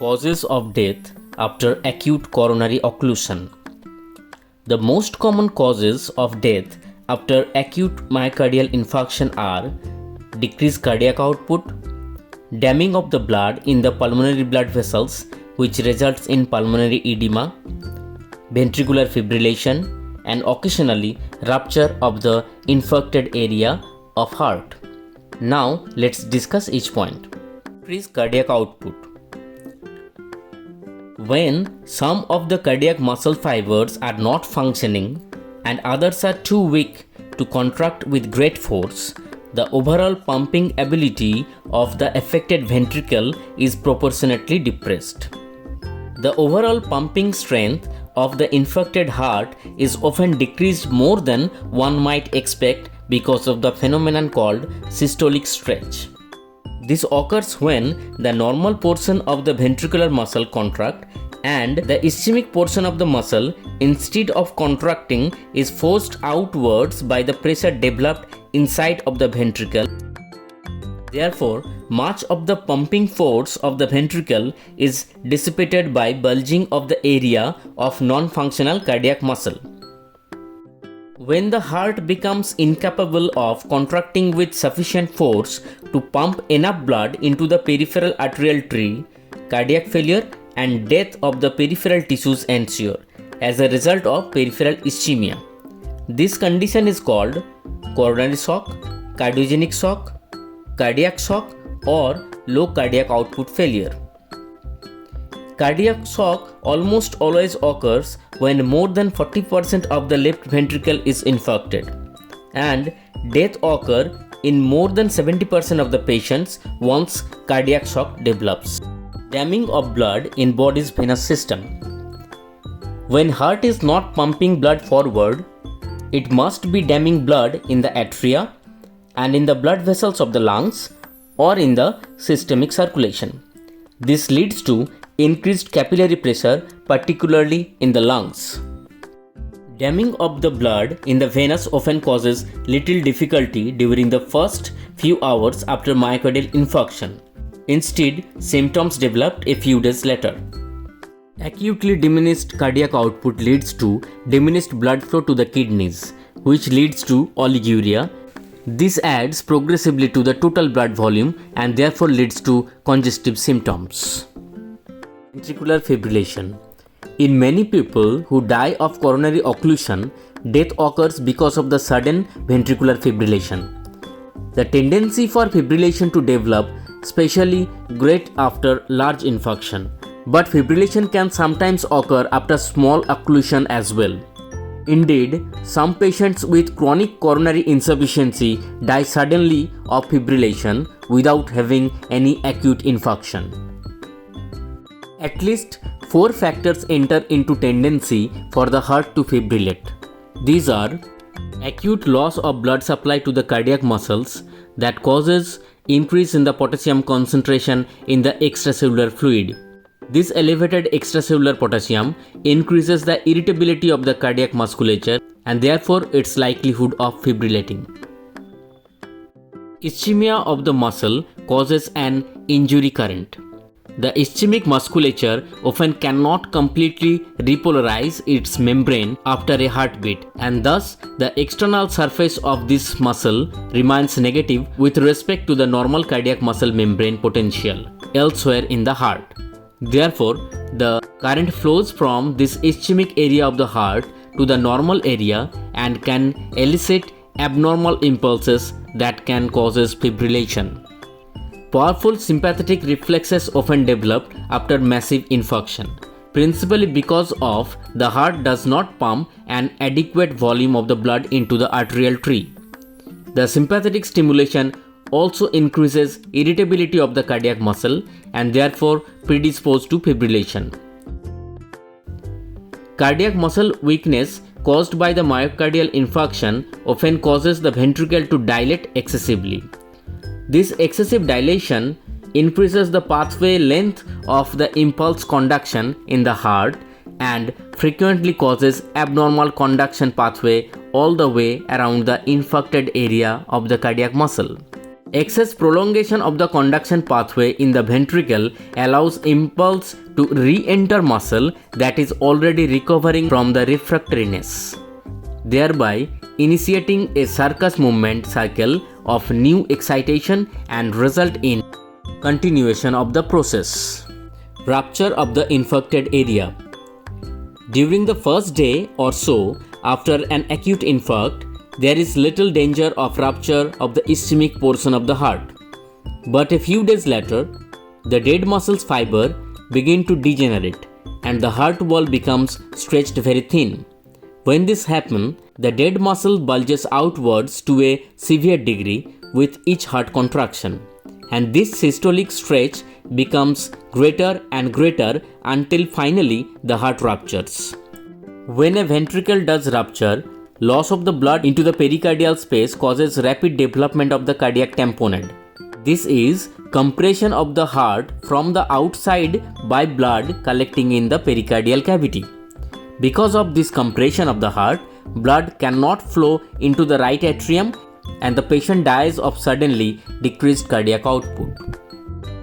Causes of death after acute coronary occlusion. The most common causes of death after acute myocardial infarction are decreased cardiac output, damming of the blood in the pulmonary blood vessels which results in pulmonary edema, ventricular fibrillation, and occasionally rupture of the infarcted area of heart. Now let's discuss each point. Decreased cardiac output. When some of the cardiac muscle fibers are not functioning and others are too weak to contract with great force, the overall pumping ability of the affected ventricle is proportionately depressed. The overall pumping strength of the infarcted heart is often decreased more than one might expect because of the phenomenon called systolic stretch. This occurs when the normal portion of the ventricular muscle contract and the ischemic portion of the muscle, instead of contracting, is forced outwards by the pressure developed inside of the ventricle. Therefore, much of the pumping force of the ventricle is dissipated by bulging of the area of non-functional cardiac muscle. When the heart becomes incapable of contracting with sufficient force to pump enough blood into the peripheral arterial tree, cardiac failure and death of the peripheral tissues ensue as a result of peripheral ischemia. This condition is called coronary shock, cardiogenic shock, cardiac shock, or low cardiac output failure. Cardiac shock almost always occurs when more than 40% of the left ventricle is infarcted, and death occurs in more than 70% of the patients once cardiac shock develops. Damming of blood in body's venous system. When heart is not pumping blood forward, it must be damming blood in the atria and in the blood vessels of the lungs or in the systemic circulation. This leads to increased capillary pressure, particularly in the lungs. Damming of the blood in the venous often causes little difficulty during the first few hours after myocardial infarction. Instead, symptoms developed a few days later. Acutely diminished cardiac output leads to diminished blood flow to the kidneys, which leads to oliguria. This adds progressively to the total blood volume and therefore leads to congestive symptoms. Ventricular fibrillation. In many people who die of coronary occlusion, death occurs because of the sudden ventricular fibrillation. The tendency for fibrillation to develop especially great after large infarction, but fibrillation can sometimes occur after small occlusion as well. Indeed, some patients with chronic coronary insufficiency die suddenly of fibrillation without having any acute infarction. At least 4 factors enter into tendency for the heart to fibrillate. These are acute loss of blood supply to the cardiac muscles that causes increase in the potassium concentration in the extracellular fluid. This elevated extracellular potassium increases the irritability of the cardiac musculature and therefore its likelihood of fibrillating. Ischemia of the muscle causes an injury current. The ischemic musculature often cannot completely repolarize its membrane after a heartbeat, and thus the external surface of this muscle remains negative with respect to the normal cardiac muscle membrane potential elsewhere in the heart. Therefore, the current flows from this ischemic area of the heart to the normal area and can elicit abnormal impulses that can cause fibrillation. Powerful sympathetic reflexes often develop after massive infarction, principally because of the heart does not pump an adequate volume of the blood into the arterial tree. The sympathetic stimulation also increases irritability of the cardiac muscle and therefore predisposed to fibrillation. Cardiac muscle weakness caused by the myocardial infarction often causes the ventricle to dilate excessively. This excessive dilation increases the pathway length of the impulse conduction in the heart and frequently causes abnormal conduction pathway all the way around the infarcted area of the cardiac muscle. Excess prolongation of the conduction pathway in the ventricle allows impulse to re-enter muscle that is already recovering from the refractoriness, thereby initiating a circus movement cycle of new excitation and result in continuation of the process. Rupture of the infarcted area. During the first day or so after an acute infarct, there is little danger of rupture of the ischemic portion of the heart. But a few days later, the dead muscle's fiber begin to degenerate and the heart wall becomes stretched very thin. When this happens, the dead muscle bulges outwards to a severe degree with each heart contraction, and this systolic stretch becomes greater and greater until finally the heart ruptures. When a ventricle does rupture, loss of the blood into the pericardial space causes rapid development of the cardiac tamponade. This is compression of the heart from the outside by blood collecting in the pericardial cavity. Because of this compression of the heart, blood cannot flow into the right atrium and the patient dies of suddenly decreased cardiac output.